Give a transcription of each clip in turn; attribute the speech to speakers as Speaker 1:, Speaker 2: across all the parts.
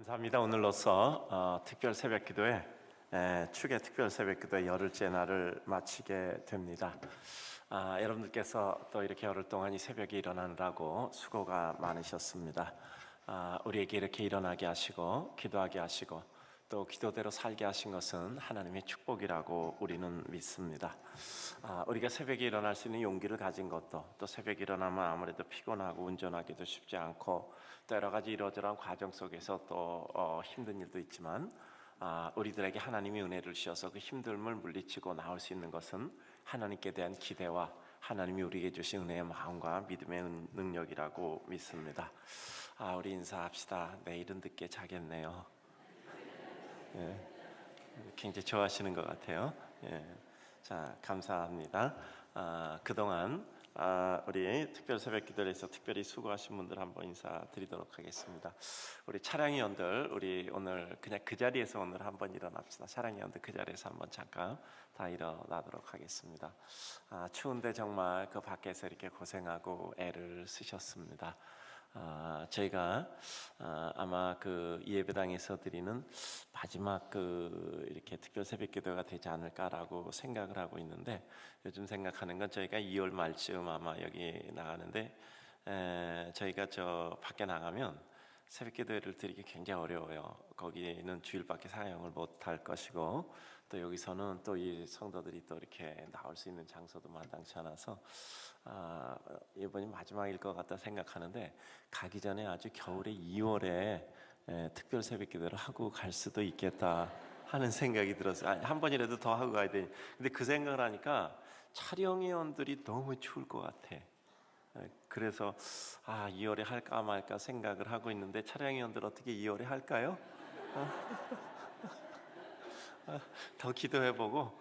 Speaker 1: 감사합니다. 오늘로써 특별 새벽기도회 축의 특별 새벽기도회 열흘째 날을 마치게 됩니다. 여러분들께서 또 이렇게 열흘 동안 이 새벽에 일어나느라고 수고가 많으셨습니다. 우리에게 이렇게 일어나게 하시고 기도하게 하시고 또 기도대로 살게 하신 것은 하나님의 축복이라고 우리는 믿습니다. 우리가 새벽에 일어날 수 있는 용기를 가진 것도, 또 새벽에 일어나면 아무래도 피곤하고 운전하기도 쉽지 않고 또 여러 가지 이러저러한 과정 속에서 또 힘든 일도 있지만 우리들에게 하나님이 은혜를 주셔서 그 힘듦을 물리치고 나올 수 있는 것은 하나님께 대한 기대와 하나님이 우리에게 주신 은혜의 마음과 믿음의 능력이라고 믿습니다. 우리 인사합시다. 내일은 늦게 자겠네요. 굉장히 좋아하시는 것 같아요. 자, 감사합니다. 그동안 우리 특별 새벽 기도에서 특별히 수고하신 분들 한번 인사드리도록 하겠습니다. 우리 차량위원들, 우리 오늘 그냥 그 자리에서 오늘 한번 일어납시다. 차량위원들 그 자리에서 한번 잠깐 다 일어나도록 하겠습니다. 추운데 정말 그 밖에서 이렇게 고생하고 애를 쓰셨습니다. 저희가 아마 그 예배당에서 드리는 마지막 이렇게 특별 새벽기도가 되지 않을까라고 생각을 하고 있는데, 요즘 생각하는 건 저희가 2월 말쯤 아마 여기 나가는데 저희가 저 밖에 나가면 새벽기도회를 드리기 굉장히 어려워요. 거기는 주일밖에 사용을 못할 것이고, 또 여기서는 또 이 성도들이 또 이렇게 나올 수 있는 장소도 마땅치 않아서 이번이 마지막일 것 같다 생각하는데, 가기 전에 아주 겨울에 2월에 특별 새벽기도를 하고 갈 수도 있겠다 하는 생각이 들었어요. 한 번이라도 더 하고 가야 되니. 근데 그 생각을 하니까 촬영위원들이 너무 추울 것 같아. 그래서 2월에 할까 말까 생각을 하고 있는데, 촬영위원들 어떻게 2월에 할까요? 더 기도해보고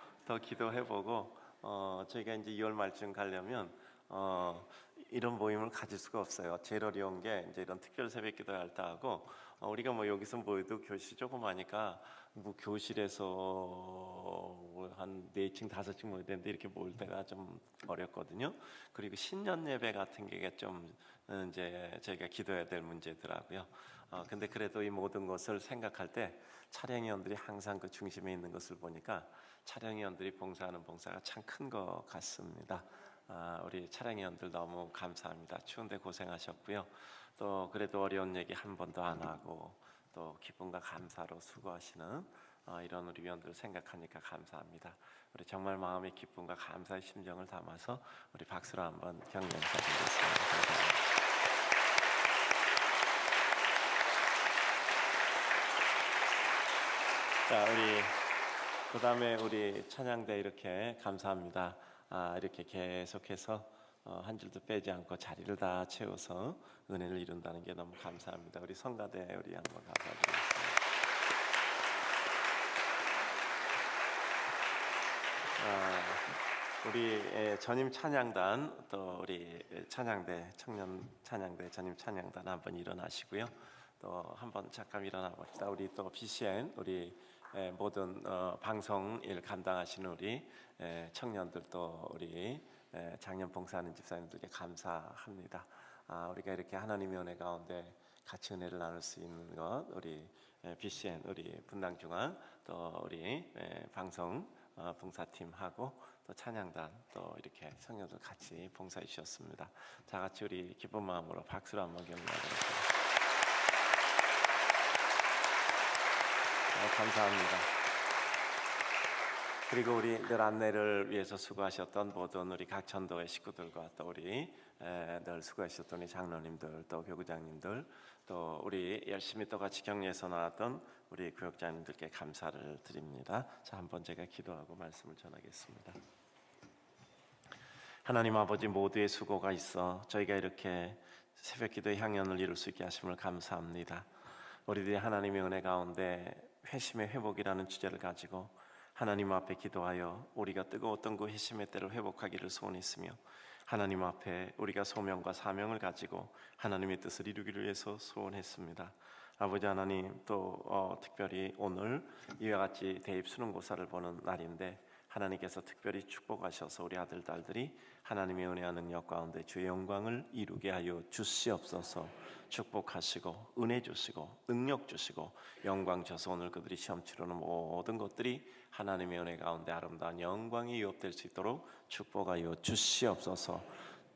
Speaker 1: 저희가 이제 2월 말쯤 가려면 이런 모임을 가질 수가 없어요. 제일 어려운 게 이제 이런 특별 새벽기도 할 때 하고, 우리가 뭐 여기서 모여도 교실 조그마니까 뭐 교실에서 한 4층 5층 모여야 되는데 이렇게 모일 때가 좀 어렵거든요. 그리고 신년 예배 같은 게 좀 이제 저희가 기도해야 될 문제더라고요. 근데 그래도 이 모든 것을 생각할 때 차량위원들이 항상 그 중심에 있는 것을 보니까 차량위원들이 봉사하는 봉사가 참 큰 것 같습니다. 우리 차량위원들 너무 감사합니다. 추운데 고생하셨고요. 또 그래도 어려운 얘기 한 번도 안 하고 또 기쁨과 감사로 수고하시는 이런 우리 위원들 생각하니까 감사합니다. 우리 정말 마음의 기쁨과 감사의 심정을 담아서 우리 박수로 한번 격려 인사드리겠습니다. 감사합니다. 자, 우리 그 다음에 우리 찬양대 이렇게 감사합니다. 이렇게 계속해서 한 줄도 빼지 않고 자리를 다 채워서 은혜를 이룬다는 게 너무 감사합니다. 우리 성가대 우리 한번 감사드리겠습니다. 우리 전임 찬양단, 또 우리 찬양대 청년 찬양대 전임 찬양단 한번 일어나시고요. 또 한번 잠깐 일어나 봅시다. 우리 또 BCN 우리 모든 방송 일 감당하시는 우리 청년들도 우리 작년 봉사하는 집사님들께 감사합니다. 우리가 이렇게 하나님의 은혜 가운데 같이 은혜를 나눌 수 있는 것, 우리 BCN 우리 분당중앙 또 우리 방송 봉사팀하고 또 찬양단 또 이렇게 청년들 같이 봉사해 주셨습니다. 다 같이 우리 기쁜 마음으로 박수로 한번 격려하겠습니다. 감사합니다. 그리고 우리 늘 안내를 위해서 수고하셨던 모든 우리 각 전도회 식구들과 또 우리 늘 수고하셨던 우리 장로님들 또 교구장님들 또 우리 열심히 또 같이 격려해서 나왔던 우리 구역장님들께 감사를 드립니다. 자, 한번 제가 기도하고 말씀을 전하겠습니다. 하나님 아버지, 모두의 수고가 있어 저희가 이렇게 새벽기도의 향연을 이룰 수 있게 하심을 감사합니다. 우리들이 하나님의 은혜 가운데 회심의 회복이라는 주제를 가지고 하나님 앞에 기도하여 우리가 뜨거웠던 그 회심의 때를 회복하기를 소원했으며, 하나님 앞에 우리가 소명과 사명을 가지고 하나님의 뜻을 이루기를 위해서 소원했습니다. 아버지 하나님, 또 특별히 오늘 이와 같이 대입 수능고사를 보는 날인데 하나님께서 특별히 축복하셔서 우리 아들 딸들이 하나님의 은혜와 능력 가운데 주의 영광을 이루게 하여 주시옵소서. 축복하시고 은혜 주시고 능력 주시고 영광 주셔서 오늘 그들이 시험 치르는 모든 것들이 하나님의 은혜 가운데 아름다운 영광이 유업될 수 있도록 축복하여 주시옵소서.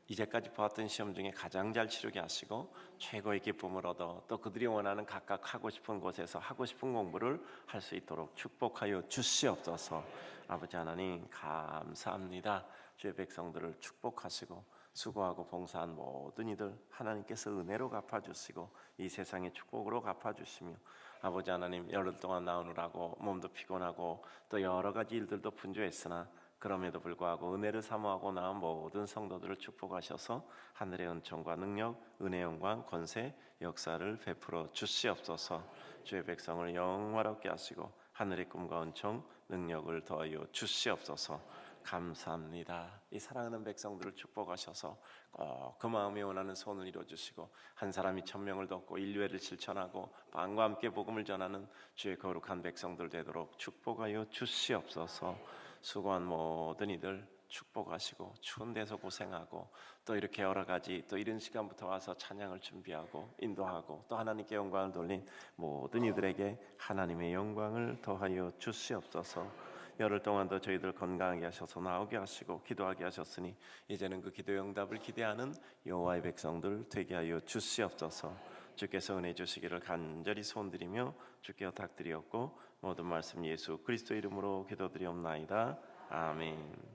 Speaker 1: 이제까지 보았던 시험 중에 가장 잘 치르게 하시고 최고의 기쁨을 얻어 또 그들이 원하는 각각 하고 싶은 곳에서 하고 싶은 공부를 할 수 있도록 축복하여 주시옵소서. 아버지 하나님 감사합니다. 주의 백성들을 축복하시고 수고하고 봉사한 모든 이들 하나님께서 은혜로 갚아주시고 이 세상의 축복으로 갚아주시며 아버지 하나님 열흘 동안 나오느라고 몸도 피곤하고 또 여러 가지 일들도 분주했으나 그럼에도 불구하고 은혜를 사모하고 나온 모든 성도들을 축복하셔서 하늘의 은총과 능력, 은혜, 영광, 권세, 역사를 베풀어 주시옵소서. 주의 백성을 영화롭게 하시고 하늘의 꿈과 은총, 능력을 더하여 주시옵소서. 감사합니다. 이 사랑하는 백성들을 축복하셔서 꼭 그 마음이 원하는 소원을 이루어주시고 한 사람이 1000명을 돕고 인류애를 실천하고 빵과 함께 복음을 전하는 주의 거룩한 백성들 되도록 축복하여 주시옵소서. 수고한 모든 이들 축복하시고 추운 데서 고생하고 또 이렇게 여러 가지 또 이른 시간부터 와서 찬양을 준비하고 인도하고 또 하나님께 영광을 돌린 모든 이들에게 하나님의 영광을 더하여 주시옵소서. 열흘 동안도 저희들 건강하게 하셔서 나오게 하시고 기도하게 하셨으니 이제는 그 기도의 응답을 기대하는 여호와의 백성들 되게 하여 주시옵소서. 주께서 은혜 주시기를 간절히 소원드리며 주께 부탁드리었고 모든 말씀 예수 그리스도 이름으로 기도드리옵나이다. 아멘.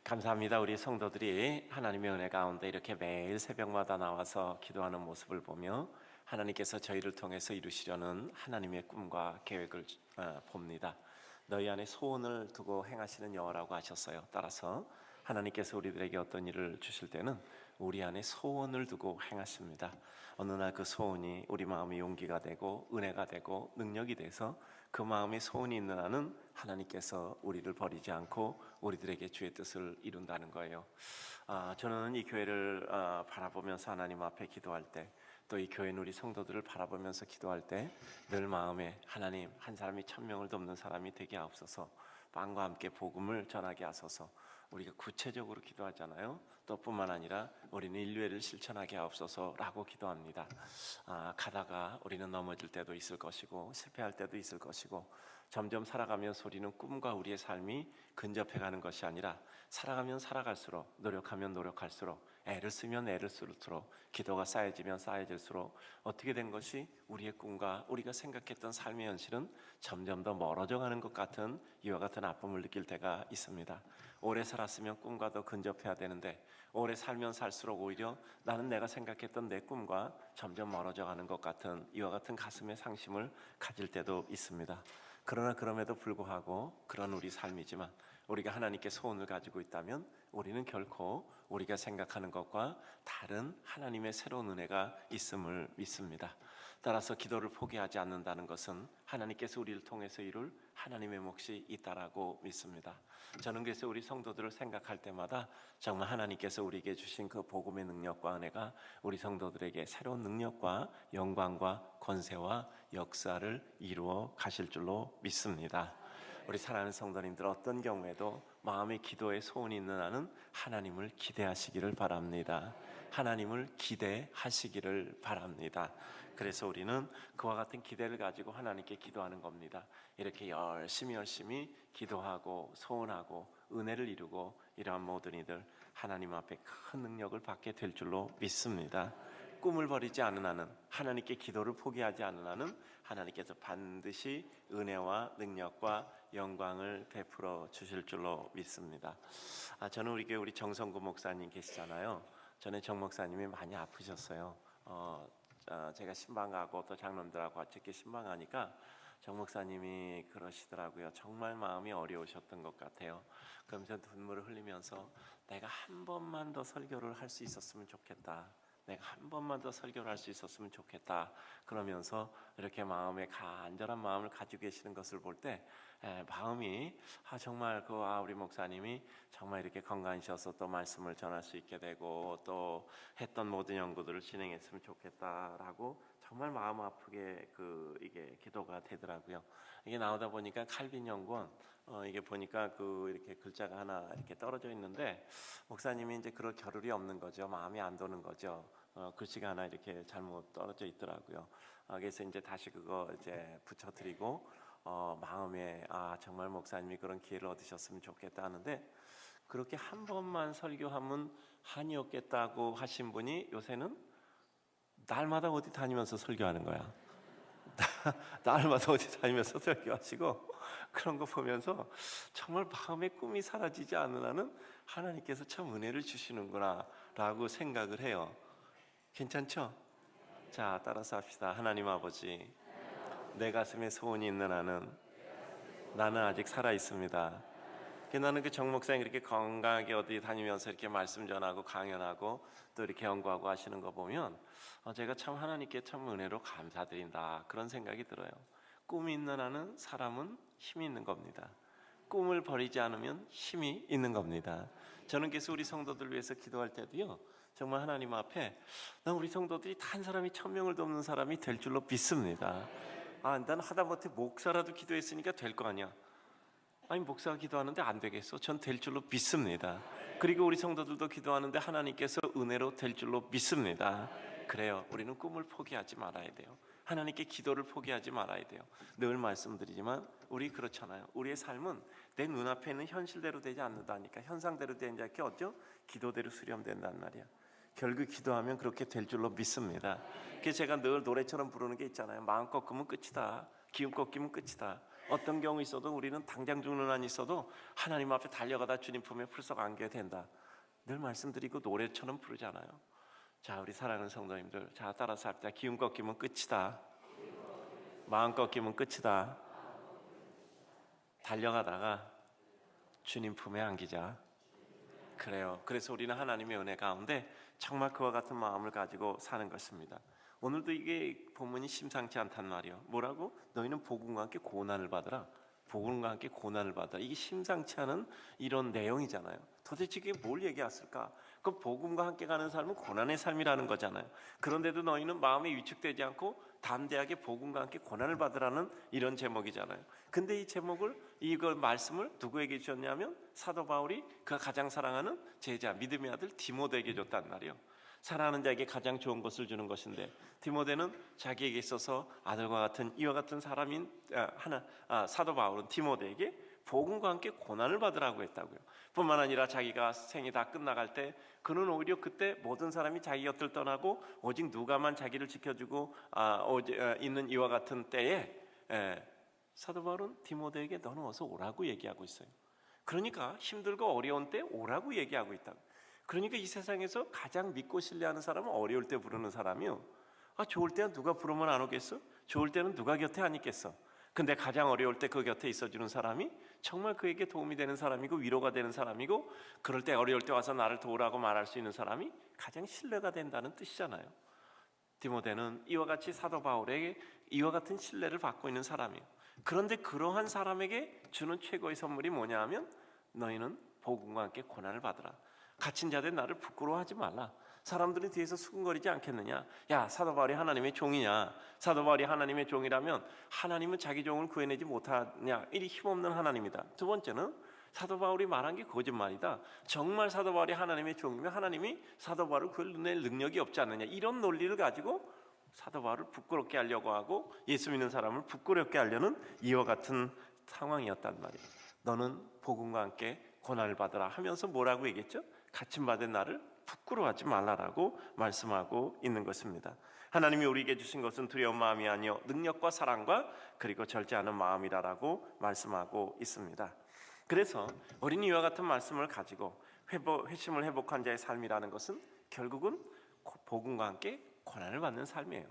Speaker 1: 감사합니다. 우리 성도들이 하나님의 은혜 가운데 이렇게 매일 새벽마다 나와서 기도하는 모습을 보며 하나님께서 저희를 통해서 이루시려는 하나님의 꿈과 계획을 봅니다. 너희 안에 소원을 두고 행하시는 여호와라고 하셨어요. 따라서 하나님께서 우리들에게 어떤 일을 주실 때는 우리 안에 소원을 두고 행하십니다. 어느 날 그 소원이 우리 마음의 용기가 되고 은혜가 되고 능력이 돼서 그 마음에 소원이 있는 한은 하나님께서 우리를 버리지 않고 우리들에게 주의 뜻을 이룬다는 거예요. 저는 이 교회를 바라보면서 하나님 앞에 기도할 때 또 이 교회 우리 성도들을 바라보면서 기도할 때 늘 마음에 하나님 한 사람이 1000명을 돕는 사람이 되게 하옵소서. 빵과 함께 복음을 전하게 하소서. 우리가 구체적으로 기도하잖아요. 또 뿐만 아니라 우리는 인류애를 실천하게 하옵소서라고 기도합니다. 가다가 우리는 넘어질 때도 있을 것이고 실패할 때도 있을 것이고 점점 살아가면서 우리는 꿈과 우리의 삶이 근접해가는 것이 아니라 살아가면 살아갈수록 노력하면 노력할수록 애를 쓰면 애를 쓸수록 기도가 쌓여지면 쌓여질수록 어떻게 된 것이 우리의 꿈과 우리가 생각했던 삶의 현실은 점점 더 멀어져 가는 것 같은 이와 같은 아픔을 느낄 때가 있습니다. 오래 살았으면 꿈과 더 근접해야 되는데 오래 살면 살수록 오히려 나는 내가 생각했던 내 꿈과 점점 멀어져 가는 것 같은 이와 같은 가슴의 상심을 가질 때도 있습니다. 그러나 그럼에도 불구하고 그런 우리 삶이지만 우리가 하나님께 소원을 가지고 있다면 우리는 결코 우리가 생각하는 것과 다른 하나님의 새로운 은혜가 있음을 믿습니다. 따라서 기도를 포기하지 않는다는 것은 하나님께서 우리를 통해서 이룰 하나님의 몫이 있다라고 믿습니다. 저는 그래서 우리 성도들을 생각할 때마다 정말 하나님께서 우리에게 주신 그 복음의 능력과 은혜가 우리 성도들에게 새로운 능력과 영광과 권세와 역사를 이루어 가실 줄로 믿습니다. 우리 사랑하는 성도님들 어떤 경우에도 마음의 기도에 소원이 있는 한은 하나님을 기대하시기를 바랍니다. 하나님을 기대하시기를 바랍니다. 그래서 우리는 그와 같은 기대를 가지고 하나님께 기도하는 겁니다. 이렇게 열심히 기도하고 소원하고 은혜를 이루고 이러한 모든 이들 하나님 앞에 큰 능력을 받게 될 줄로 믿습니다. 꿈을 버리지 않은 한은 하나님께 기도를 포기하지 않은 한은 하나님께서 반드시 은혜와 능력과 영광을 베풀어 주실 줄로 믿습니다. 저는 우리 교회 우리 정성구 목사님 계시잖아요. 전에 정 목사님이 많이 아프셨어요. 제가 신방하고 또 장로들하고 같이 이렇게 신방하니까 정 목사님이 그러시더라고요. 정말 마음이 어려우셨던 것 같아요. 그러면서 눈물을 흘리면서 내가 한 번만 더 설교를 할 수 있었으면 좋겠다. 내가 한 번만 더 설교를 할 수 있었으면 좋겠다. 그러면서 이렇게 마음에 간절한 마음을 가지고 계시는 것을 볼 때 마음이 정말 우리 목사님이 정말 이렇게 건강하셔서 또 말씀을 전할 수 있게 되고 또 했던 모든 연구들을 진행했으면 좋겠다라고 정말 마음 아프게 이게 기도가 되더라고요. 이게 나오다 보니까 칼빈 연구원 이게 보니까 이렇게 글자가 하나 이렇게 떨어져 있는데 목사님이 이제 그럴 겨를이 없는 거죠. 마음이 안 도는 거죠. 글씨가 하나 이렇게 잘못 떨어져 있더라고요. 그래서 이제 다시 그거 이제 붙여드리고 마음에 정말 목사님이 그런 기회를 얻으셨으면 좋겠다 하는데 그렇게 한 번만 설교하면 한이 없겠다고 하신 분이 요새는 날마다 어디 다니면서 설교하는 거야. 날마다 어디 다니면서 설교하시고 그런 거 보면서 정말 마음의 꿈이 사라지지 않는 한은 하나님께서 참 은혜를 주시는구나 라고 생각을 해요. 괜찮죠? 자, 따라서 합시다. 하나님 아버지, 내 가슴에 소원이 있는 한은 나는 아직 살아 있습니다. 나는 정 목사님 이렇게 건강하게 어디 다니면서 이렇게 말씀 전하고 강연하고 또 이렇게 연구하고 하시는 거 보면 제가 참 하나님께 참 은혜로 감사드린다 그런 생각이 들어요. 꿈이 있는 한은 사람은 힘이 있는 겁니다. 꿈을 버리지 않으면 힘이 있는 겁니다. 저는 계속 우리 성도들 위해서 기도할 때도요, 정말 하나님 앞에 난 우리 성도들이 단 사람이 1000명을 돕는 사람이 될 줄로 믿습니다. 난 하다못해 목사라도 기도했으니까 될 거 아니야. 아니 목사가 기도하는데 안 되겠어? 전 될 줄로 믿습니다. 그리고 우리 성도들도 기도하는데 하나님께서 은혜로 될 줄로 믿습니다. 그래요. 우리는 꿈을 포기하지 말아야 돼요. 하나님께 기도를 포기하지 말아야 돼요. 늘 말씀드리지만 우리 그렇잖아요. 우리의 삶은 내 눈앞에 있는 현실대로 되지 않는다니까. 현상대로 되지 않게 어쩌? 기도대로 수렴된단 말이야. 결국 기도하면 그렇게 될 줄로 믿습니다. 그래서 제가 늘 노래처럼 부르는 게 있잖아요. 마음 꺾으면 끝이다. 기운 꺾이면 끝이다. 어떤 경우 있어도 우리는 당장 죽는 한 있어도 하나님 앞에 달려가다 주님 품에 풀썩 안겨야 된다. 늘 말씀드리고 노래처럼 부르잖아요. 자, 우리 사랑하는 성도님들, 자 따라서 합시다. 기운 꺾이면 끝이다. 마음 꺾이면 끝이다. 달려가다가 주님 품에 안기자. 그래요. 그래서 우리는 하나님의 은혜 가운데 정말 그와 같은 마음을 가지고 사는 것입니다. 오늘도 이게 본문이 심상치 않단 말이에요. 뭐라고? 너희는 복음과 함께 고난을 받으라. 복음과 함께 고난을 받으라. 이게 심상치 않은 이런 내용이잖아요. 도대체 이게 뭘 얘기했을까? 그 복음과 함께 가는 삶은 고난의 삶이라는 거잖아요. 그런데도 너희는 마음이 위축되지 않고 담대하게 복음과 함께 고난을 받으라는 이런 제목이잖아요. 근데 이 제목을, 이걸 말씀을 누구에게 주셨냐면 사도 바울이 그가 가장 사랑하는 제자, 믿음의 아들 디모데에게 줬단 말이에요. 사랑하는 자에게 가장 좋은 것을 주는 것인데 디모데는 자기에게 있어서 아들과 같은 이와 같은 사람인 사도 바울은 디모데에게 복음과 함께 고난을 받으라고 했다고요. 뿐만 아니라 자기가 생이 다 끝나갈 때 그는 오히려 그때 모든 사람이 자기 곁을 떠나고 오직 누가만 자기를 지켜주고 있는 이와 같은 때에 사도 바울은 디모데에게 너는 어서 오라고 얘기하고 있어요. 그러니까 힘들고 어려운 때 오라고 얘기하고 있다고. 그러니까 이 세상에서 가장 믿고 신뢰하는 사람은 어려울 때 부르는 사람이요. 좋을 때는 누가 부르면 안 오겠어? 좋을 때는 누가 곁에 안 있겠어? 근데 가장 어려울 때 그 곁에 있어주는 사람이 정말 그에게 도움이 되는 사람이고 위로가 되는 사람이고 그럴 때 어려울 때 와서 나를 도우라고 말할 수 있는 사람이 가장 신뢰가 된다는 뜻이잖아요. 디모데는 이와 같이 사도 바울에게 이와 같은 신뢰를 받고 있는 사람이에요. 그런데 그러한 사람에게 주는 최고의 선물이 뭐냐 하면 너희는 복음과 함께 고난을 받으라. 갇힌 자들 나를 부끄러워하지 말라. 사람들은 뒤에서 수근거리지 않겠느냐. 야, 사도 바울이 하나님의 종이냐? 사도 바울이 하나님의 종이라면 하나님은 자기 종을 구해내지 못하냐? 이리 힘없는 하나님이다. 두 번째는 사도 바울이 말한 게 거짓말이다. 정말 사도 바울이 하나님의 종이면 하나님이 사도 바울을 구해낼 능력이 없지 않느냐. 이런 논리를 가지고 사도 바울을 부끄럽게 하려고 하고 예수 믿는 사람을 부끄럽게 하려는 이와 같은 상황이었단 말이에요. 너는 복음과 함께 고난을 받으라 하면서 뭐라고 얘기했죠? 갇힘받은 나를 부끄러워하지 말라라고 말씀하고 있는 것입니다. 하나님이 우리에게 주신 것은 두려운 마음이 아니요 능력과 사랑과 그리고 절제 않은 마음이라고 말씀하고 있습니다. 그래서 우리는 이와 같은 말씀을 가지고 회심을 회복한 자의 삶이라는 것은 결국은 복음과 함께 고난을 받는 삶이에요.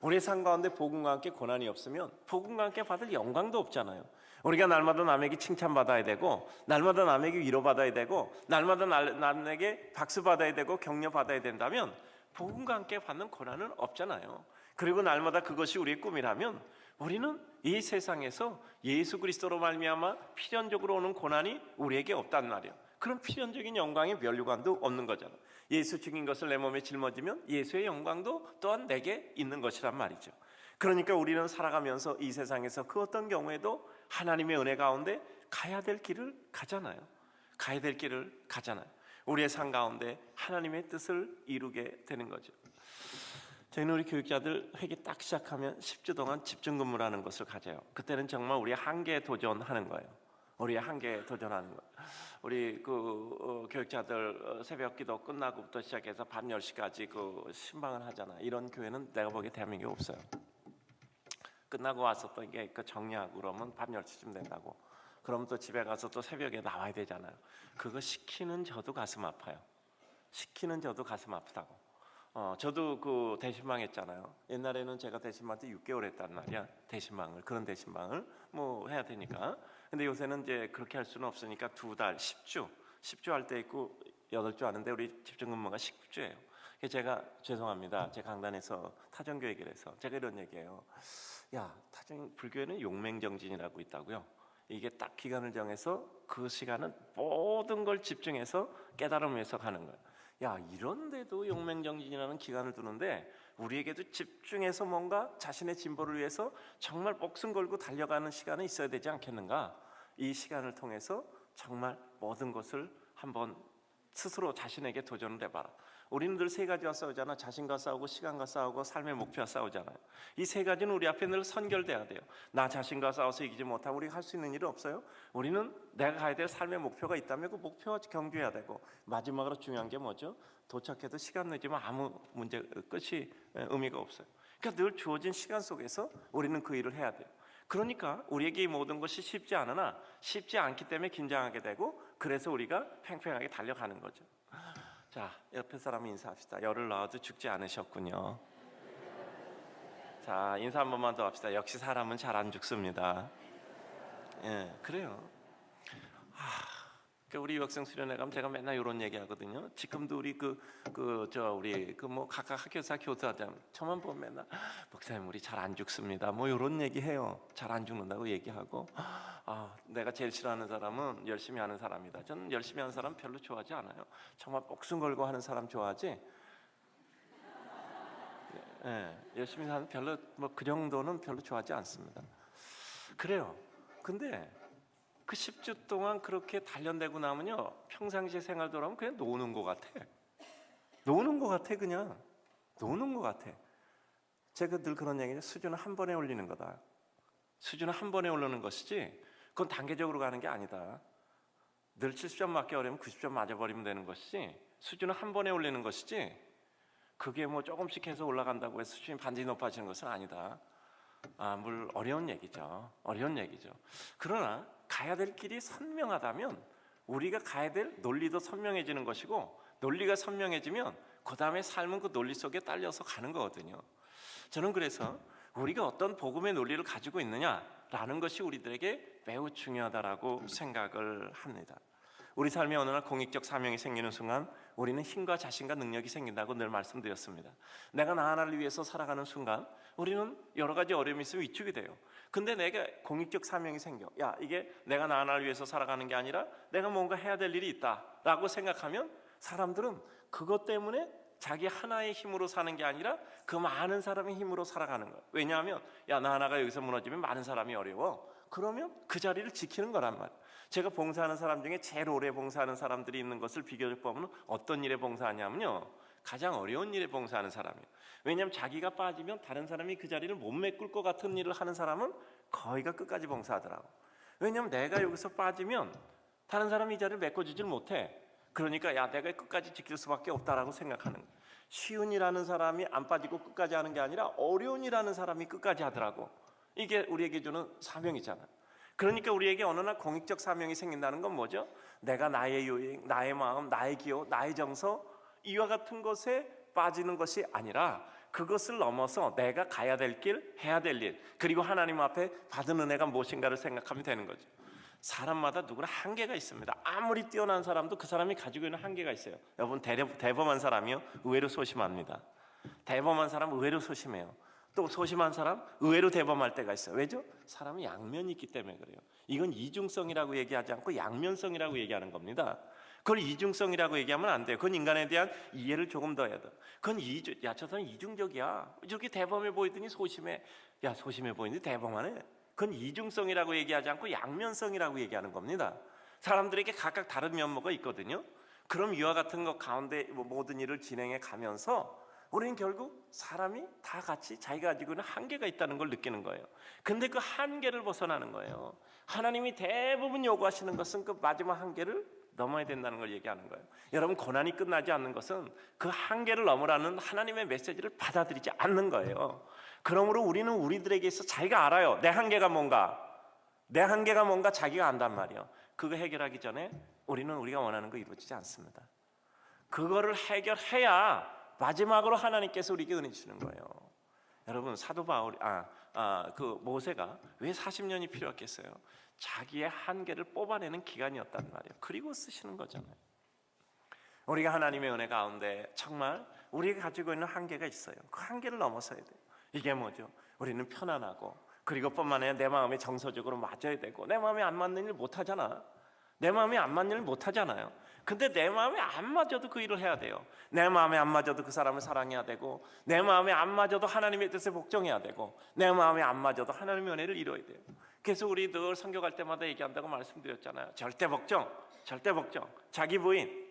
Speaker 1: 우리의 삶 가운데 복음과 함께 고난이 없으면 복음과 함께 받을 영광도 없잖아요. 우리가 날마다 남에게 칭찬받아야 되고 날마다 남에게 위로받아야 되고 날마다 남에게 박수받아야 되고 격려받아야 된다면 복음과 함께 받는 고난은 없잖아요. 그리고 날마다 그것이 우리의 꿈이라면 우리는 이 세상에서 예수 그리스도로 말미암아 필연적으로 오는 고난이 우리에게 없단 말이에요. 그런 필연적인 영광의 면류관도 없는 거잖아. 예수 죽인 것을 내 몸에 짊어지면 예수의 영광도 또한 내게 있는 것이란 말이죠. 그러니까 우리는 살아가면서 이 세상에서 그 어떤 경우에도 하나님의 은혜 가운데 가야 될 길을 가잖아요. 가야 될 길을 가잖아요. 우리의 삶 가운데 하나님의 뜻을 이루게 되는 거죠. 저희는 우리 교육자들 회기 딱 시작하면 10주 동안 집중근무라는 것을 가져요. 그때는 정말 우리의 한계에 도전하는 거예요. 우리의 한계에 도전하는 거예요. 우리 교육자들 새벽 기도 끝나고부터 시작해서 밤 10시까지 신방을 하잖아. 이런 교회는 내가 보기에 대한민국에 없어요. 끝나고 와서 또 이게 정리하고 그러면 밤 10시쯤 된다고. 그럼 또 집에 가서 또 새벽에 나와야 되잖아요. 그거 시키는 저도 가슴 아파요. 시키는 저도 가슴 아프다고. 저도 대신방 했잖아요. 옛날에는 제가 대신방 때 6개월 했단 말이야. 대신방을, 그런 대신방을 해야 되니까. 근데 요새는 이제 그렇게 할 수는 없으니까 2달, 10주 할 때 있고 8주 하는데 우리 집중근무가 10주예요. 제가 죄송합니다. 제 강단에서 타전교 얘기를 해서 제가 이런 얘기해요. 야, 불교에는 용맹정진이라고 있다고요. 이게 딱 기간을 정해서 그 시간은 모든 걸 집중해서 깨달음을 위해서 가는 거예요. 야, 이런데도 용맹정진이라는 기간을 두는데 우리에게도 집중해서 뭔가 자신의 진보를 위해서 정말 목숨 걸고 달려가는 시간이 있어야 되지 않겠는가? 이 시간을 통해서 정말 모든 것을 한번 스스로 자신에게 도전을 해봐라. 우리는 늘 3가지와 싸우잖아. 자신과 싸우고 시간과 싸우고 삶의 목표와 싸우잖아요. 이 3가지는 우리 앞에 늘 선결돼야 돼요. 나 자신과 싸워서 이기지 못하면 우리가 할 수 있는 일은 없어요. 우리는 내가 가야 될 삶의 목표가 있다면 그 목표와 경주해야 되고, 마지막으로 중요한 게 뭐죠? 도착해도 시간 내지만 아무 문제 끝이 의미가 없어요. 그러니까 늘 주어진 시간 속에서 우리는 그 일을 해야 돼요. 그러니까 우리에게 이 모든 것이 쉽지 않으나 쉽지 않기 때문에 긴장하게 되고, 그래서 우리가 팽팽하게 달려가는 거죠. 자, 옆에 사람 인사합시다. 열을 낳아도 죽지 않으셨군요. 자, 인사 한 번만 더 합시다. 역시 사람은 잘 안 죽습니다. 예, 그래요. 우리 유학생 수련회 가면 제가 맨날 이런 얘기 하거든요. 지금도 우리 각각 학교에서 교수하자면 저만 보면 맨날 목사님 우리 잘 안 죽습니다. 이런 얘기 해요. 잘 안 죽는다고 얘기하고, 내가 제일 싫어하는 사람은 열심히 하는 사람이다. 저는 열심히 하는 사람 별로 좋아하지 않아요. 정말 목숨 걸고 하는 사람 좋아하지. 열심히 하는 별로 그 정도는 별로 좋아하지 않습니다. 그래요. 근데 그 10주 동안 그렇게 단련되고 나면요, 평상시에 생활 돌아오면 그냥 노는 것 같아. 그냥 노는 것 같아. 제가 늘 그런 얘기는 수준은 한 번에 올리는 거다. 수준은 한 번에 오르는 것이지 그건 단계적으로 가는 게 아니다. 늘 70점 맞기 어려우면 90점 맞아버리면 되는 것이지, 수준은 한 번에 올리는 것이지 그게 조금씩 해서 올라간다고 해서 수준이 반드시 높아지는 것은 아니다. 물 어려운 얘기죠. 그러나 가야 될 길이 선명하다면 우리가 가야 될 논리도 선명해지는 것이고, 논리가 선명해지면 그 다음에 삶은 그 논리 속에 딸려서 가는 거거든요. 저는 그래서 우리가 어떤 복음의 논리를 가지고 있느냐라는 것이 우리들에게 매우 중요하다라고 생각을 합니다. 우리 삶에 어느 날 공익적 사명이 생기는 순간 우리는 힘과 자신과 능력이 생긴다고 늘 말씀드렸습니다. 내가 나 하나를 위해서 살아가는 순간 우리는 여러 가지 어려움이 있으면 위축이 돼요. 근데 내가 공익적 사명이 생겨. 이게 내가 나 하나를 위해서 살아가는 게 아니라 내가 뭔가 해야 될 일이 있다라고 생각하면 사람들은 그것 때문에 자기 하나의 힘으로 사는 게 아니라 그 많은 사람의 힘으로 살아가는 거예요. 왜냐하면 나 하나가 여기서 무너지면 많은 사람이 어려워. 그러면 그 자리를 지키는 거란 말이에요. 제가 봉사하는 사람 중에 제일 오래 봉사하는 사람들이 있는 것을 비교적 보면 어떤 일에 봉사하냐면요, 가장 어려운 일에 봉사하는 사람이에요. 왜냐하면 자기가 빠지면 다른 사람이 그 자리를 못 메꿀 것 같은 일을 하는 사람은 거의가 끝까지 봉사하더라고. 왜냐하면 내가 여기서 빠지면 다른 사람이 이 자리를 메꿔주질 못해. 그러니까 내가 끝까지 지킬 수밖에 없다라고 생각하는 거예요. 쉬운 일하는 사람이 안 빠지고 끝까지 하는 게 아니라 어려운 일하는 사람이 끝까지 하더라고. 이게 우리에게 주는 사명이잖아요. 그러니까 우리에게 어느 날 공익적 사명이 생긴다는 건 뭐죠? 내가 나의 요행, 나의 마음, 나의 기호, 나의 정서, 이와 같은 것에 빠지는 것이 아니라 그것을 넘어서 내가 가야 될 길, 해야 될 일, 그리고 하나님 앞에 받은 은혜가 무엇인가를 생각하면 되는 거죠. 사람마다 누구나 한계가 있습니다. 아무리 뛰어난 사람도 그 사람이 가지고 있는 한계가 있어요. 여러분, 대범한 사람이요 의외로 소심합니다. 대범한 사람은 의외로 소심해요. 또 소심한 사람 의외로 대범할 때가 있어요. 왜죠? 사람은 양면이 있기 때문에 그래요. 이건 이중성이라고 얘기하지 않고 양면성이라고 얘기하는 겁니다. 그걸 이중성이라고 얘기하면 안 돼요. 그건 인간에 대한 이해를 조금 더 해야 돼. 그건 야, 저 사람 이중적이야. 저렇게 대범해 보이더니 소심해. 야, 소심해 보이는데 대범하네. 그건 이중성이라고 얘기하지 않고 양면성이라고 얘기하는 겁니다. 사람들에게 각각 다른 면모가 있거든요. 그럼 이와 같은 것 가운데 모든 일을 진행해 가면서 우리는 결국 사람이 다 같이 자기가 가지고 있는 한계가 있다는 걸 느끼는 거예요. 근데 그 한계를 벗어나는 거예요. 하나님이 대부분 요구하시는 것은 그 마지막 한계를 넘어야 된다는 걸 얘기하는 거예요. 여러분, 고난이 끝나지 않는 것은 그 한계를 넘으라는 하나님의 메시지를 받아들이지 않는 거예요. 그러므로 우리는 우리들에게 있어 자기가 알아요. 내 한계가 뭔가 자기가 안단 말이에요. 그거 해결하기 전에 우리는 우리가 원하는 거 이루어지지 않습니다. 그거를 해결해야 마지막으로 하나님께서 우리에게 은혜 주시는 거예요. 여러분, 사도 바울 그 모세가 왜 40년이 필요했겠어요? 자기의 한계를 뽑아내는 기간이었단 말이에요. 그리고 쓰시는 거잖아요. 우리가 하나님의 은혜 가운데 정말 우리가 가지고 있는 한계가 있어요. 그 한계를 넘어서야 돼요. 이게 뭐죠? 우리는 편안하고, 그리고 뿐만 아니라 내 마음에 정서적으로 맞아야 되고, 내 마음에 안 맞는 일 못하잖아. 내 마음에 안 맞는 일 못하잖아요. 근데 내 마음에 안 맞아도 그 일을 해야 돼요. 내 마음에 안 맞아도 그 사람을 사랑해야 되고, 내 마음에 안 맞아도 하나님의 뜻에 복종해야 되고, 내 마음에 안 맞아도 하나님의 은혜를 이루어야 돼요. 그래서 우리 늘 선교갈 때마다 얘기한다고 말씀드렸잖아요. 절대 복종. 자기 부인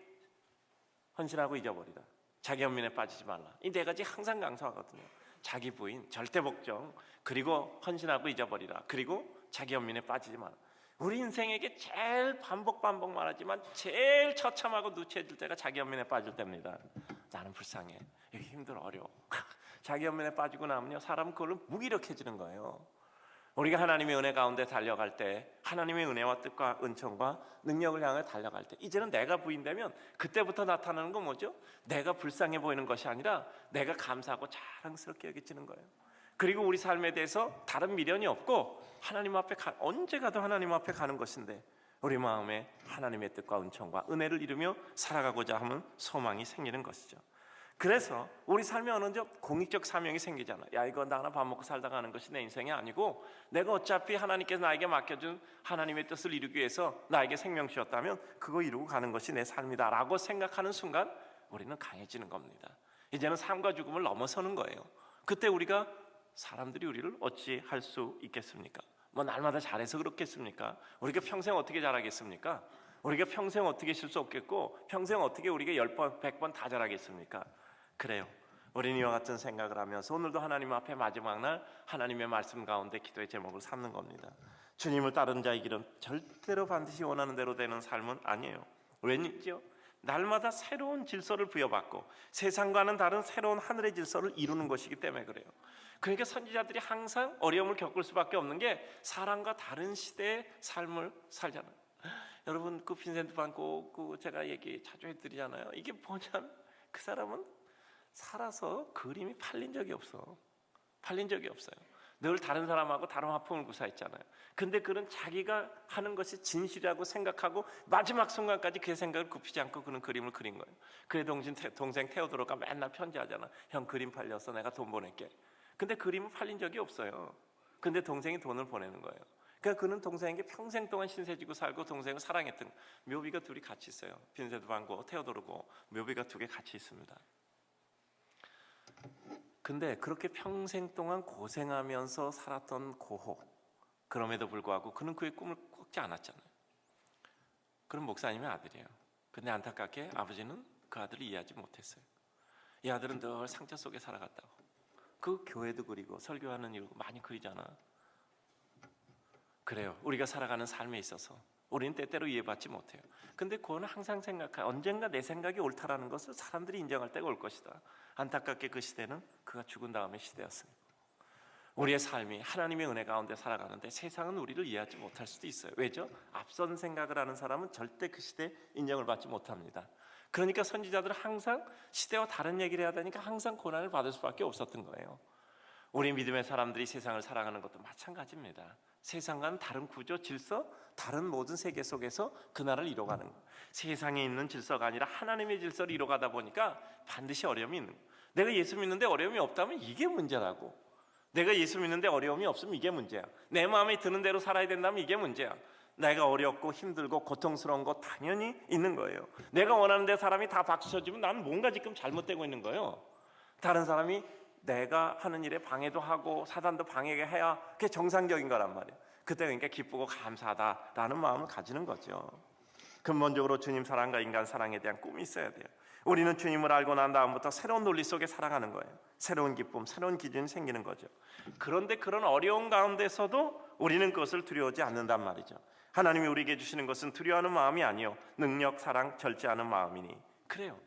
Speaker 1: 헌신하고 잊어버리다. 자기 연민에 빠지지 말라. 이 네 가지 항상 강조하거든요. 자기 부인, 절대 복종, 그리고 헌신하고 잊어버리라. 그리고 자기 연민에 빠지지 마라. 우리 인생에게 제일 반복 말하지만 제일 처참하고 누추해질 때가 자기 연민에 빠질 때입니다. 나는 불쌍해, 이게 힘들어, 어려워. 자기 연민에 빠지고 나면요, 사람은 그걸로 무기력해지는 거예요. 우리가 하나님의 은혜 가운데 달려갈 때, 하나님의 은혜와 뜻과 은총과 능력을 향해 달려갈 때, 이제는 내가 부인되면 그때부터 나타나는 건 뭐죠? 내가 불쌍해 보이는 것이 아니라 내가 감사하고 자랑스럽게 여겨지는 거예요. 그리고 우리 삶에 대해서 다른 미련이 없고 하나님 앞에 언제 가도 하나님 앞에 가는 것인데, 우리 마음에 하나님의 뜻과 은총과 은혜를 이루며 살아가고자 하면 소망이 생기는 것이죠. 그래서 우리 삶에 어느 정도 공익적 사명이 생기잖아. 야, 이거 나 하나 밥 먹고 살다가 하는 것이 내 인생이 아니고, 내가 어차피 하나님께서 나에게 맡겨준 하나님의 뜻을 이루기 위해서 나에게 생명 주셨다면 그거 이루고 가는 것이 내 삶이다 라고 생각하는 순간 우리는 강해지는 겁니다. 이제는 삶과 죽음을 넘어서는 거예요. 그때 우리가, 사람들이 우리를 어찌 할 수 있겠습니까? 뭐 날마다 잘해서 그렇겠습니까? 우리가 평생 어떻게 잘하겠습니까? 우리가 평생 어떻게 실수 없겠고, 평생 어떻게 우리가 10번, 100번 다 잘하겠습니까? 그래요. 우리는 이와 같은 생각을 하면서 오늘도 하나님 앞에 마지막 날 하나님의 말씀 가운데 기도의 제목을 삼는 겁니다. 주님을 따르는 자의 길은 절대로 반드시 원하는 대로 되는 삶은 아니에요. 왜냐죠? 날마다 새로운 질서를 부여받고 세상과는 다른 새로운 하늘의 질서를 이루는 것이기 때문에 그래요. 그러니까 선지자들이 항상 어려움을 겪을 수밖에 없는 게 사람과 다른 시대의 삶을 살잖아요. 여러분, 그 빈센트 반 고흐 제가 얘기 자주 해드리잖아요. 이게 뭐냐면 그 사람은 살아서 그림이 팔린 적이 없어요. 늘 다른 사람하고 다른 화풍을 구사했잖아요. 근데 그는 자기가 하는 것이 진실이라고 생각하고 마지막 순간까지 그 생각을 굽히지 않고 그는 그림을 그린 거예요. 그의 동생 테오도로가 맨날 편지하잖아. 형, 그림 팔려서 내가 돈 보낼게. 근데 그림은 팔린 적이 없어요. 근데 동생이 돈을 보내는 거예요. 그러니까 그는 동생에게 평생 동안 신세지고 살고 동생을 사랑했던, 묘비가 둘이 같이 있어요. 빈센트 반 고흐, 테오도르 고흐, 묘비가 두 개 같이 있습니다. 근데 그렇게 평생 동안 고생하면서 살았던 고흐, 그럼에도 불구하고 그는 그의 꿈을 꺾지 않았잖아요. 그럼 목사님의 아들이에요. 근데 안타깝게 아버지는 그 아들을 이해하지 못했어요. 이 아들은 늘 상처 속에 살아갔다고. 그 교회도 그리고 설교하는 일 많이 그리잖아. 그래요. 우리가 살아가는 삶에 있어서 우리는 때때로 이해받지 못해요. 근데 그거는 항상 언젠가 내 생각이 옳다라는 것을 사람들이 인정할 때가 올 것이다. 안타깝게 그 시대는 그가 죽은 다음의 시대였습니다. 우리의 삶이 하나님의 은혜 가운데 살아가는데 세상은 우리를 이해하지 못할 수도 있어요. 왜죠? 앞선 생각을 하는 사람은 절대 그 시대에 인정을 받지 못합니다. 그러니까 선지자들은 항상 시대와 다른 얘기를 해야 되니까 항상 고난을 받을 수밖에 없었던 거예요. 우리 믿음의 사람들이 세상을 살아가는 것도 마찬가지입니다. 세상과는 다른 구조, 질서, 다른 모든 세계 속에서 그 나라를 이뤄가는 거예요. 세상에 있는 질서가 아니라 하나님의 질서를 이뤄가다 보니까 반드시 어려움이 있는 거예요. 내가 예수 믿는데 어려움이 없다면 이게 문제라고. 내가 예수 믿는데 어려움이 없으면 이게 문제야. 내 마음에 드는 대로 살아야 된다면 이게 문제야. 내가 어렵고 힘들고 고통스러운 거 당연히 있는 거예요. 내가 원하는 데 사람이 다 박수 쳐주면 나는 뭔가 지금 잘못되고 있는 거예요. 다른 사람이 내가 하는 일에 방해도 하고 사단도 방해해야 그게 정상적인 거란 말이에요. 그때 그러니까 기쁘고 감사하다라는 마음을 가지는 거죠. 근본적으로 주님 사랑과 인간 사랑에 대한 꿈이 있어야 돼요. 우리는 주님을 알고 난 다음부터 새로운 논리 속에 살아가는 거예요. 새로운 기쁨, 새로운 기준이 생기는 거죠. 그런데 그런 어려운 가운데서도 우리는 그것을 두려워하지 않는단 말이죠. 하나님이 우리에게 주시는 것은 두려워하는 마음이 아니요 능력, 사랑, 절제하는 마음이니. 그래요.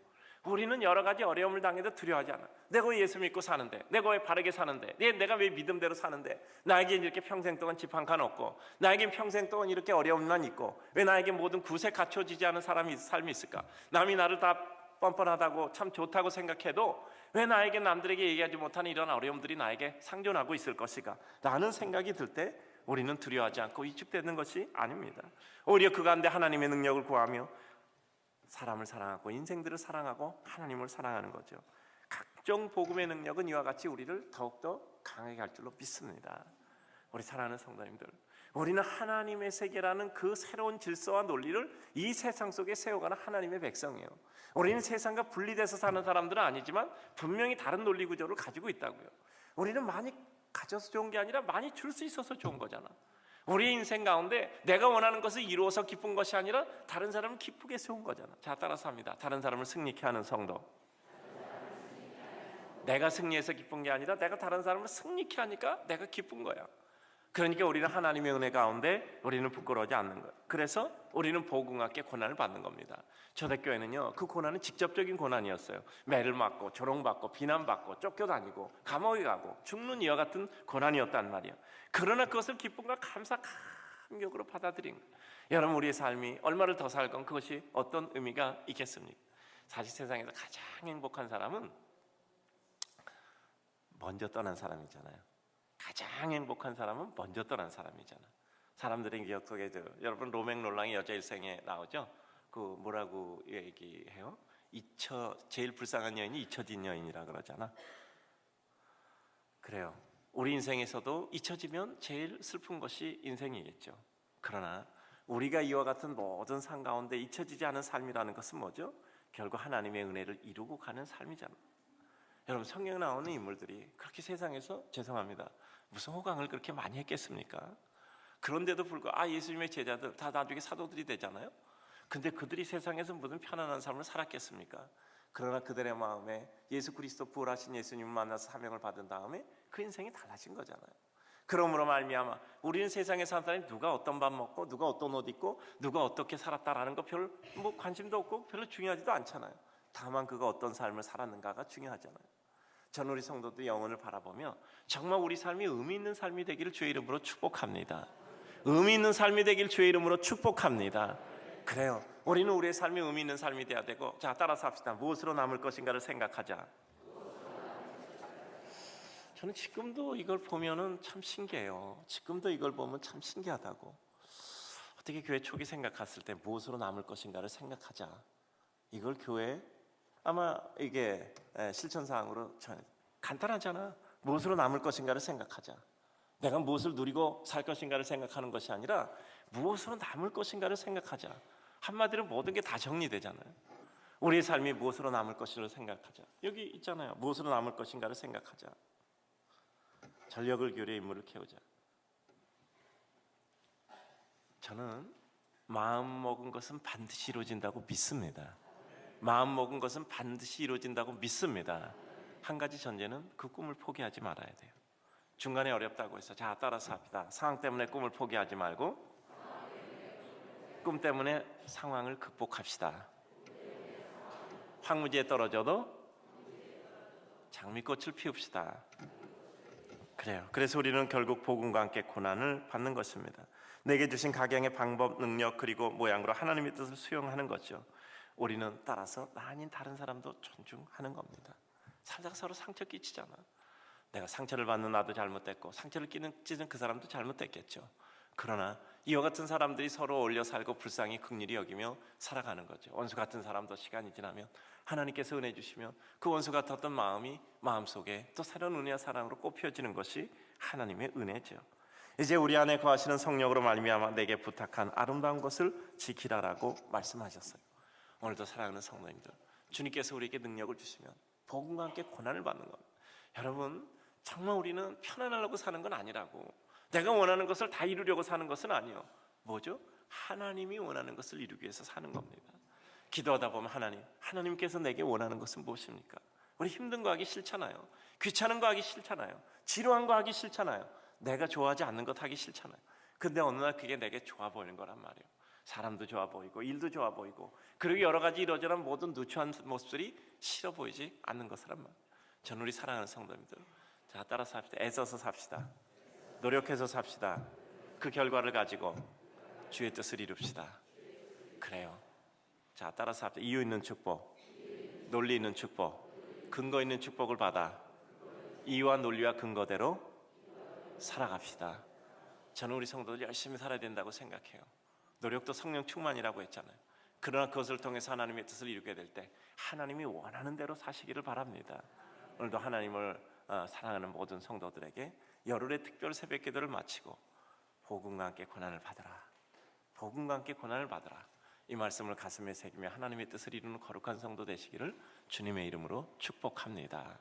Speaker 1: 우리는 여러 가지 어려움을 당해도 두려워하지 않아. 내가 왜 예수 믿고 사는데, 내가 왜 바르게 사는데, 내가 왜 믿음대로 사는데, 나에겐 이렇게 평생 동안 집 한 칸 없고, 나에겐 평생 동안 이렇게 어려움만 있고, 왜 나에게 모든 구세 갖춰지지 않은 삶이 있을까? 남이 나를 다 뻔뻔하다고 참 좋다고 생각해도 왜 나에게 남들에게 얘기하지 못하는 이런 어려움들이 나에게 상존하고 있을 것인가? 라는 생각이 들 때 우리는 두려워하지 않고 위축되는 것이 아닙니다. 오히려 그 가운데 하나님의 능력을 구하며 사람을 사랑하고 인생들을 사랑하고 하나님을 사랑하는 거죠. 각종 복음의 능력은 이와 같이 우리를 더욱더 강하게 할 줄로 믿습니다. 우리 사랑하는 성도님들, 우리는 하나님의 세계라는 그 새로운 질서와 논리를 이 세상 속에 세워가는 하나님의 백성이에요. 우리는 세상과 분리돼서 사는 사람들은 아니지만 분명히 다른 논리 구조를 가지고 있다고요. 우리는 많이 가져서 좋은 게 아니라 많이 줄 수 있어서 좋은 거잖아. 우리 인생 가운데 내가 원하는 것을 이루어서 기쁜 것이 아니라 다른 사람을 기쁘게 세운 거잖아. 자, 따라서 합니다. 다른 사람을 승리케 하는 성도. 내가 승리해서 기쁜 게 아니라 내가 다른 사람을 승리케 하니까 내가 기쁜 거야. 그러니까 우리는 하나님의 은혜 가운데 우리는 부끄러워하지 않는 거예요. 그래서 우리는 복음학계 고난을 받는 겁니다. 초대교회는요, 그 고난은 직접적인 고난이었어요. 매를 맞고 조롱받고 비난받고 쫓겨다니고 감옥에 가고 죽는 이와 같은 고난이었단 말이에요. 그러나 그것을 기쁨과 감사 감격으로 받아들인 거예요. 여러분, 우리의 삶이 얼마를 더 살건 그것이 어떤 의미가 있겠습니까? 사실 세상에서 가장 행복한 사람은 먼저 떠난 사람이잖아요. 가장 행복한 사람은 먼저 떠난 사람이잖아. 사람들의 기억 속에 여러분 로맹롤랑의 여자 일생에 나오죠. 그 뭐라고 얘기해요? 제일 불쌍한 여인이 잊혀진 여인이라 그러잖아. 그래요. 우리 인생에서도 잊혀지면 제일 슬픈 것이 인생이겠죠. 그러나 우리가 이와 같은 모든 삶 가운데 잊혀지지 않은 삶이라는 것은 뭐죠? 결국 하나님의 은혜를 이루고 가는 삶이잖아. 여러분, 성경에 나오는 인물들이 그렇게 세상에서 죄송합니다, 무슨 호강을 그렇게 많이 했겠습니까? 그런데도 불구하고 예수님의 제자들 다 나중에 사도들이 되잖아요. 근데 그들이 세상에서 무슨 편안한 삶을 살았겠습니까? 그러나 그들의 마음에 예수 그리스도 부활하신 예수님을 만나서 사명을 받은 다음에 그 인생이 달라진 거잖아요. 그러므로 말미암아 우리는 세상에 사는 사람이 누가 어떤 밥 먹고 누가 어떤 옷 입고 누가 어떻게 살았다라는 거 별 관심도 없고 별로 중요하지도 않잖아요. 다만 그가 어떤 삶을 살았는가가 중요하잖아요. 저는 우리 성도들 영혼을 바라보며 정말 우리 삶이 의미 있는 삶이 되기를 주의 이름으로 축복합니다. 의미 있는 삶이 되길 주의 이름으로 축복합니다. 그래요. 우리는 우리의 삶이 의미 있는 삶이 돼야 되고, 자, 따라서 합시다. 무엇으로 남을 것인가를 생각하자. 저는 지금도 이걸 보면은 참 신기해요. 지금도 이걸 보면 참 신기하다고. 어떻게 교회 초기 생각했을 때 무엇으로 남을 것인가를 생각하자. 이걸 교회 아마 이게 실천사항으로 간단하잖아. 무엇으로 남을 것인가를 생각하자. 내가 무엇을 누리고 살 것인가를 생각하는 것이 아니라 무엇으로 남을 것인가를 생각하자. 한마디로 모든 게 다 정리되잖아요. 우리의 삶이 무엇으로 남을 것인가를 생각하자. 여기 있잖아요. 무엇으로 남을 것인가를 생각하자. 전력을 교류의 인물을 키우자. 저는 마음 먹은 것은 반드시 이루어진다고 믿습니다. 마음 먹은 것은 반드시 이루어진다고 믿습니다. 한 가지 전제는 그 꿈을 포기하지 말아야 돼요. 중간에 어렵다고 해서 자, 따라서 합시다. 상황 때문에 꿈을 포기하지 말고 꿈 때문에 상황을 극복합시다. 황무지에 떨어져도 장미꽃을 피웁시다. 그래요. 그래서 우리는 결국 복음과 함께 고난을 받는 것입니다. 내게 주신 각양의 방법, 능력 그리고 모양으로 하나님의 뜻을 수용하는 거죠. 우리는 따라서 나 아닌 다른 사람도 존중하는 겁니다. 살다가 서로 상처 끼치잖아. 내가 상처를 받는 나도 잘못됐고 상처를 찢은 그 사람도 잘못됐겠죠. 그러나 이와 같은 사람들이 서로 어울려 살고 불쌍히 긍휼히 여기며 살아가는 거죠. 원수 같은 사람도 시간이 지나면 하나님께서 은혜 주시면 그 원수 같았던 마음이 마음속에 또 새로운 은혜와 사랑으로 꽃피어지는 것이 하나님의 은혜죠. 이제 우리 안에 거하시는 성령으로 말미암아 내게 부탁한 아름다운 것을 지키라라고 말씀하셨어요. 오늘도 사랑하는 성도님들, 주님께서 우리에게 능력을 주시면 복음과 함께 고난을 받는 겁니다. 여러분, 정말 우리는 편안하려고 사는 건 아니라고, 내가 원하는 것을 다 이루려고 사는 것은 아니요. 뭐죠? 하나님이 원하는 것을 이루기 위해서 사는 겁니다. 기도하다 보면 하나님께서 내게 원하는 것은 무엇입니까? 우리 힘든 거 하기 싫잖아요. 귀찮은 거 하기 싫잖아요. 지루한 거 하기 싫잖아요. 내가 좋아하지 않는 것 하기 싫잖아요. 근데 어느 날 그게 내게 좋아 보이는 거란 말이에요. 사람도 좋아 보이고 일도 좋아 보이고, 그리고 여러 가지 이러저런 모든 누추한 모습들이 싫어 보이지 않는 것이란 말이에요. 저는 우리 사랑하는 성도님들, 자, 따라서 합시다. 애써서 삽시다. 노력해서 삽시다. 그 결과를 가지고 주의 뜻을 이룹시다. 그래요. 자, 따라서 합시다. 이유 있는 축복, 논리 있는 축복, 근거 있는 축복을 받아 이유와 논리와 근거대로 살아갑시다. 저는 우리 성도들 열심히 살아야 된다고 생각해요. 노력도 성령 충만이라고 했잖아요. 그러나 그것을 통해서 하나님의 뜻을 이루게 될 때 하나님이 원하는 대로 사시기를 바랍니다. 오늘도 하나님을 사랑하는 모든 성도들에게 열흘의 특별 새벽 기도를 마치고 복음과 함께 고난을 받으라, 복음과 함께 고난을 받으라, 이 말씀을 가슴에 새기며 하나님의 뜻을 이루는 거룩한 성도 되시기를 주님의 이름으로 축복합니다.